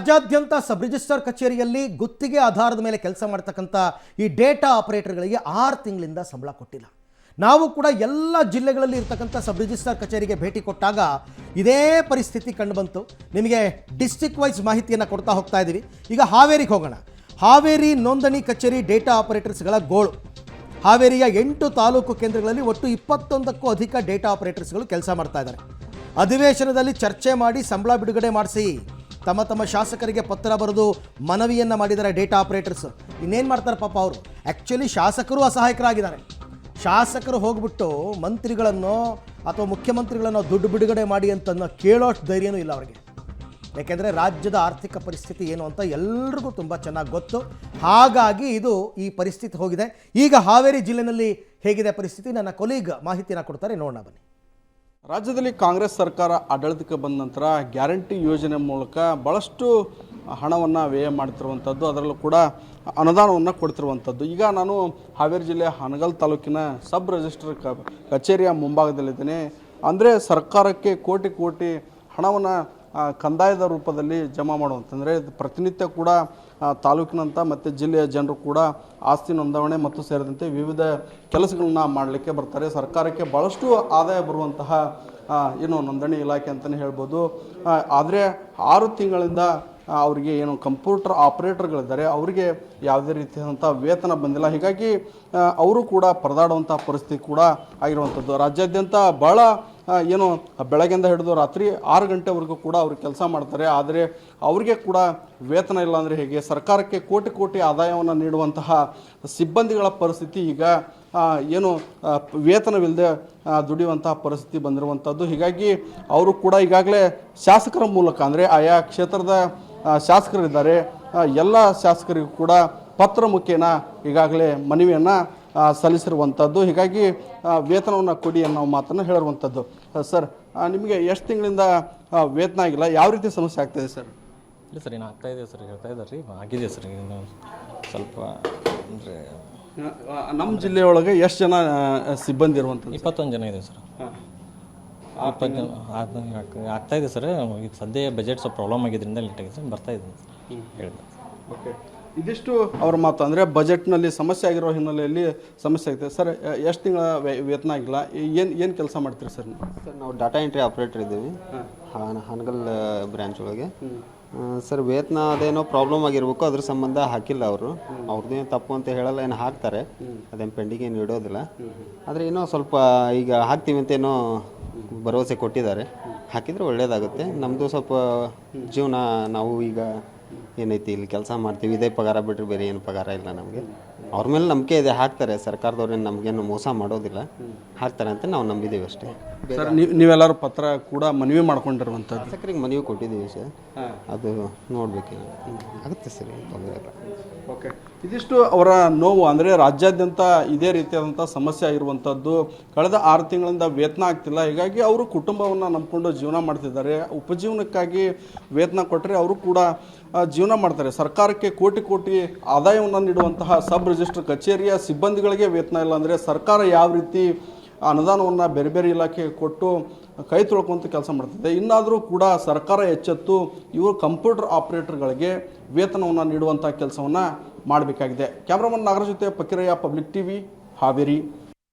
ರಾಜ್ಯಾದ್ಯಂತ sub registrar ಕಚೇರಿಯಲ್ಲಿ ಗುತ್ತಿಗೆ ಆಧಾರದ ಮೇಲೆ ಕೆಲಸ ಮಾಡ್ತಕ್ಕಂಥ ಈ ಡೇಟಾ ಆಪರೇಟರ್ಗಳಿಗೆ 6 ತಿಂಗಳಿಂದ ಸಂಬಳ ಕೊಟ್ಟಿಲ್ಲ. ನಾವು ಕೂಡ ಎಲ್ಲ ಜಿಲ್ಲೆಗಳಲ್ಲಿ ಇರ್ತಕ್ಕಂಥ ಸಬ್ ರಿಜಿಸ್ಟ್ರಾರ್ ಕಚೇರಿಗೆ ಭೇಟಿ ಕೊಟ್ಟಾಗ ಇದೇ ಪರಿಸ್ಥಿತಿ ಕಂಡುಬಂತು. ನಿಮಗೆ ಡಿಸ್ಟ್ರಿಕ್ಟ್ ವೈಸ್ ಮಾಹಿತಿಯನ್ನು ಕೊಡ್ತಾ ಹೋಗ್ತಾ ಇದ್ದೀವಿ. ಈಗ ಹಾವೇರಿಗೆ ಹೋಗೋಣ. ಹಾವೇರಿ ನೋಂದಣಿ ಕಚೇರಿ ಡೇಟಾ ಆಪರೇಟರ್ಸ್ಗಳ ಗೋಳು. ಹಾವೇರಿಯ 8 ತಾಲೂಕು ಕೇಂದ್ರಗಳಲ್ಲಿ ಒಟ್ಟು 21ಕ್ಕೂ ಅಧಿಕ ಡೇಟಾ ಆಪರೇಟರ್ಸ್ಗಳು ಕೆಲಸ ಮಾಡ್ತಾ ಇದ್ದಾರೆ. ಅಧಿವೇಶನದಲ್ಲಿ ಚರ್ಚೆ ಮಾಡಿ ಸಂಬಳ ಬಿಡುಗಡೆ ಮಾಡಿಸಿ ತಮ್ಮ ತಮ್ಮ ಶಾಸಕರಿಗೆ ಪತ್ರ ಬರೆದು ಮನವಿಯನ್ನು ಮಾಡಿದ್ದಾರೆ ಡೇಟಾ ಆಪರೇಟರ್ಸ್. ಇನ್ನೇನು ಮಾಡ್ತಾರೆ ಪಾಪ ಅವರು. ಆ್ಯಕ್ಚುಲಿ ಶಾಸಕರು ಅಸಹಾಯಕರಾಗಿದ್ದಾರೆ. ಶಾಸಕರು ಹೋಗ್ಬಿಟ್ಟು ಮಂತ್ರಿಗಳನ್ನು ಅಥವಾ ಮುಖ್ಯಮಂತ್ರಿಗಳನ್ನು ದುಡ್ಡು ಬಿಡುಗಡೆ ಮಾಡಿ ಅಂತ ಕೇಳೋಷ್ಟು ಧೈರ್ಯನೂ ಇಲ್ಲ ಅವರಿಗೆ. ಯಾಕೆಂದರೆ ರಾಜ್ಯದ ಆರ್ಥಿಕ ಪರಿಸ್ಥಿತಿ ಏನು ಅಂತ ಎಲ್ರಿಗೂ ತುಂಬ ಚೆನ್ನಾಗಿ ಗೊತ್ತು. ಹಾಗಾಗಿ ಇದು ಈ ಪರಿಸ್ಥಿತಿ ಹೋಗಿದೆ. ಈಗ ಹಾವೇರಿ ಜಿಲ್ಲೆಯಲ್ಲಿ ಹೇಗಿದೆ ಪರಿಸ್ಥಿತಿ, ನನ್ನ ಕೊಲೀಗ್ ಮಾಹಿತಿನ ಕೊಡ್ತಾರೆ, ನೋಡೋಣ ಬನ್ನಿ. ರಾಜ್ಯದಲ್ಲಿ ಕಾಂಗ್ರೆಸ್ ಸರ್ಕಾರ ಆಡಳಿತಕ್ಕೆ ಬಂದ ನಂತರ ಗ್ಯಾರಂಟಿ ಯೋಜನೆ ಮೂಲಕ ಭಾಳಷ್ಟು ಹಣವನ್ನು ವ್ಯಯ ಮಾಡ್ತಿರುವಂಥದ್ದು, ಅದರಲ್ಲೂ ಕೂಡ ಅನುದಾನವನ್ನು ಕೊಡ್ತಿರುವಂಥದ್ದು. ಈಗ ನಾನು ಹಾವೇರಿ ಜಿಲ್ಲೆಯ ಹಾನಗಲ್ ತಾಲೂಕಿನ ಸಬ್ ರಿಜಿಸ್ಟ್ರಾರ್ ಕಚೇರಿಯ ಮುಂಭಾಗದಲ್ಲಿದ್ದೇನೆ. ಅಂದರೆ ಸರ್ಕಾರಕ್ಕೆ ಕೋಟಿ ಕೋಟಿ ಹಣವನ್ನು ಕಂದಾಯದ ರೂಪದಲ್ಲಿ ಜಮಾ ಮಾಡುವಂತಂದರೆ ಪ್ರತಿನಿತ್ಯ ಕೂಡ ತಾಲೂಕಿನಂಥ ಮತ್ತು ಜಿಲ್ಲೆಯ ಜನರು ಕೂಡ ಆಸ್ತಿ ನೋಂದಾವಣೆ ಮತ್ತು ಸೇರಿದಂತೆ ವಿವಿಧ ಕೆಲಸಗಳನ್ನ ಮಾಡಲಿಕ್ಕೆ ಬರ್ತಾರೆ. ಸರ್ಕಾರಕ್ಕೆ ಭಾಳಷ್ಟು ಆದಾಯ ಬರುವಂತಹ ಏನು ನೋಂದಣಿ ಇಲಾಖೆ ಅಂತಲೇ ಹೇಳ್ಬೋದು. ಆದರೆ 6 ತಿಂಗಳಿಂದ ಅವರಿಗೆ ಏನು ಕಂಪ್ಯೂಟರ್ ಆಪರೇಟರ್ಗಳಿದ್ದಾರೆ ಅವರಿಗೆ ಯಾವುದೇ ರೀತಿಯಾದಂಥ ವೇತನ ಬಂದಿಲ್ಲ. ಹೀಗಾಗಿ ಅವರು ಕೂಡ ಪರದಾಡುವಂಥ ಪರಿಸ್ಥಿತಿ ಕೂಡ ಆಗಿರುವಂಥದ್ದು. ರಾಜ್ಯಾದ್ಯಂತ ಭಾಳ ಏನು ಬೆಳಗ್ಗೆಯಿಂದ ಹಿಡಿದು ರಾತ್ರಿ 6 ಗಂಟೆವರೆಗೂ ಕೂಡ ಅವರು ಕೆಲಸ ಮಾಡ್ತಾರೆ. ಆದರೆ ಅವರಿಗೆ ಕೂಡ ವೇತನ ಇಲ್ಲ ಅಂದರೆ ಹೇಗೆ? ಸರ್ಕಾರಕ್ಕೆ ಕೋಟಿ ಕೋಟಿ ಆದಾಯವನ್ನು ನೀಡುವಂತಹ ಸಿಬ್ಬಂದಿಗಳ ಪರಿಸ್ಥಿತಿ ಈಗ ಏನು ವೇತನವಿಲ್ಲದೆ ದುಡಿಯುವಂತಹ ಪರಿಸ್ಥಿತಿ ಬಂದಿರುವಂಥದ್ದು. ಹೀಗಾಗಿ ಅವರು ಕೂಡ ಈಗಾಗಲೇ ಶಾಸಕರ ಮೂಲಕ, ಅಂದರೆ ಆಯಾ ಕ್ಷೇತ್ರದ ಶಾಸಕರಿದ್ದಾರೆ, ಎಲ್ಲ ಶಾಸಕರಿಗೂ ಕೂಡ ಪತ್ರ ಮುಖೇನ ಈಗಾಗಲೇ ಮನವಿಯನ್ನು ಸಲ್ಲಿಸಿರುವಂಥದ್ದು. ಹೀಗಾಗಿ ವೇತನವನ್ನು ಕೊಡಿ ಅನ್ನೋ ಮಾತನ್ನು ಹೇಳಿರುವಂಥದ್ದು. ಸರ್, ನಿಮಗೆ ಎಷ್ಟು ತಿಂಗಳಿಂದ ವೇತನ ಆಗಿಲ್ಲ, ಯಾವ ರೀತಿ ಸಮಸ್ಯೆ ಆಗ್ತಾಯಿದೆ ಸರ್? ಇಲ್ಲ ಸರ್, ಏನು ಆಗ್ತಾಯಿದೆ ಸರ್, ಹೇಳ್ತಾ ಇದ್ದಾರೆ ರೀ, ಆಗಿದೆ ಸರ್. ಇನ್ನು ಸ್ವಲ್ಪ ಅಂದರೆ ನಮ್ಮ ಜಿಲ್ಲೆಯೊಳಗೆ ಎಷ್ಟು ಜನ ಸಿಬ್ಬಂದಿ ಇರುವಂಥದ್ದು? 21 ಜನ ಇದೆ ಸರ್. 20 ಜನ ಆಗ್ತಾಯಿದೆ ಸರ್. ಈಗ ಸದ್ಯ ಬಜೆಟ್ ಸ್ವಲ್ಪ ಪ್ರಾಬ್ಲಮ್ ಆಗಿದ್ದರಿಂದ ಲೇಟ್ ಆಗಿದೆ ಸರ್, ಬರ್ತಾಯಿದ್ದೀನಿ ಹೇಳಿದೆ. ಓಕೆ, ಇದಿಷ್ಟು ಅವ್ರ ಮಾತು. ಅಂದರೆ ಬಜೆಟ್ನಲ್ಲಿ ಸಮಸ್ಯೆ ಆಗಿರೋ ಹಿನ್ನೆಲೆಯಲ್ಲಿ ಸಮಸ್ಯೆ ಆಗಿದೆ. ಸರ್, ಎಷ್ಟು ತಿಂಗಳ ವೇತನ ಆಗಿಲ್ಲ, ಏನು ಕೆಲಸ ಮಾಡ್ತೀರಿ ಸರ್ ನೀವು? ಸರ್, ನಾವು ಡಾಟಾ ಎಂಟ್ರಿ ಆಪ್ರೇಟರ್ ಇದ್ದೀವಿ ಹಾನಗಲ್ ಬ್ರ್ಯಾಂಚ್ ಒಳಗೆ. ಸರ್, ವೇತನ ಅದೇನೋ ಪ್ರಾಬ್ಲಮ್ ಆಗಿರ್ಬೇಕು, ಅದ್ರ ಸಂಬಂಧ ಹಾಕಿಲ್ಲ ಅವರು. ಅವ್ರದ್ದೇನು ತಪ್ಪು ಅಂತ ಹೇಳಲ್ಲ, ಏನು ಹಾಕ್ತಾರೆ, ಅದೇನು ಪೆಂಡಿಂಗ್ ಏನು ಇಡೋದಿಲ್ಲ. ಆದರೆ ಏನೋ ಸ್ವಲ್ಪ ಈಗ ಹಾಕ್ತೀವಿ ಅಂತ ಏನೋ ಭರವಸೆ ಕೊಟ್ಟಿದ್ದಾರೆ. ಹಾಕಿದರೆ ಒಳ್ಳೆಯದಾಗುತ್ತೆ. ನಮ್ಮದು ಸ್ವಲ್ಪ ಜೀವನ, ನಾವು ಈಗ ಏನೈತಿ ಇಲ್ಲಿ ಕೆಲಸ ಮಾಡ್ತೀವಿ, ಇದೇ ಪಗಾರ ಬಿಟ್ಟರೆ ಬೇರೆ ಏನು ಪಗಾರ ಇಲ್ಲ ನಮಗೆ. ಅವ್ರ ಮೇಲೆ ನಂಬಿಕೆ ಇದೆ, ಹಾಕ್ತಾರೆ. ಸರ್ಕಾರದವ್ರೇನು ನಮಗೇನು ಮೋಸ ಮಾಡೋದಿಲ್ಲ, ಹಾಕ್ತಾರೆ ಅಂತ ನಾವು ನಂಬಿದ್ದೀವಿ ಅಷ್ಟೇ. ಸರ್, ನೀವೆಲ್ಲರೂ ಪತ್ರ ಕೂಡ ಮನವಿ ಮಾಡ್ಕೊಂಡಿರುವಂಥದ್ದು? ಶಾಸಕರಿಗೆ ಮನವಿ ಕೊಟ್ಟಿದ್ದೀವಿ ಸರ್, ಅದು ನೋಡಬೇಕು, ಆಗುತ್ತೆ ಸರ್, ತೊಂದರೆ ಇಲ್ಲ. ಓಕೆ, ಇದಿಷ್ಟು ಅವರ ನೋವು. ಅಂದರೆ ರಾಜ್ಯಾದ್ಯಂತ ಇದೇ ರೀತಿಯಾದಂಥ ಸಮಸ್ಯೆ ಆಗಿರುವಂಥದ್ದು. ಕಳೆದ 6 ತಿಂಗಳಿಂದ ವೇತನ ಆಗ್ತಿಲ್ಲ. ಹೀಗಾಗಿ ಅವರು ಕುಟುಂಬವನ್ನು ನಂಬಿಕೊಂಡು ಜೀವನ ಮಾಡ್ತಿದ್ದಾರೆ. ಉಪಜೀವನಕ್ಕಾಗಿ ವೇತನ ಕೊಟ್ಟರೆ ಅವರು ಕೂಡ ಜೀವನ ಮಾಡ್ತಾರೆ. ಸರ್ಕಾರಕ್ಕೆ ಕೋಟಿ ಕೋಟಿ ಆದಾಯವನ್ನು ನೀಡುವಂತಹ ಸಬ್ ರಿಜಿಸ್ಟ್ರಾರ್ ಕಚೇರಿಯ ಸಿಬ್ಬಂದಿಗಳಿಗೆ ವೇತನ ಇಲ್ಲ ಅಂದರೆ ಸರ್ಕಾರ ಯಾವ ರೀತಿ ಅನುದಾನವನ್ನು ಬೇರೆ ಬೇರೆ ಇಲಾಖೆಗೆ ಕೊಟ್ಟು ಕೈ ತೊಳ್ಕೊಂತ ಕೆಲಸ ಮಾಡ್ತಿದೆ? ಇನ್ನಾದರೂ ಕೂಡ ಸರ್ಕಾರ ಎಚ್ಚೆತ್ತು ಇವರು ಕಂಪ್ಯೂಟರ್ ಆಪರೇಟರ್ಗಳಿಗೆ ವೇತನವನ್ನು ನೀಡುವಂಥ ಕೆಲಸವನ್ನು ಮಾಡಬೇಕಾಗಿದೆ. ಕ್ಯಾಮ್ರಾಮನ್ ನಾಗರಾಜ್ ಜೊತೆ ಫಕೀರಯ್ಯ, ಪಬ್ಲಿಕ್ ಟಿವಿ, ಹಾವೇರಿ.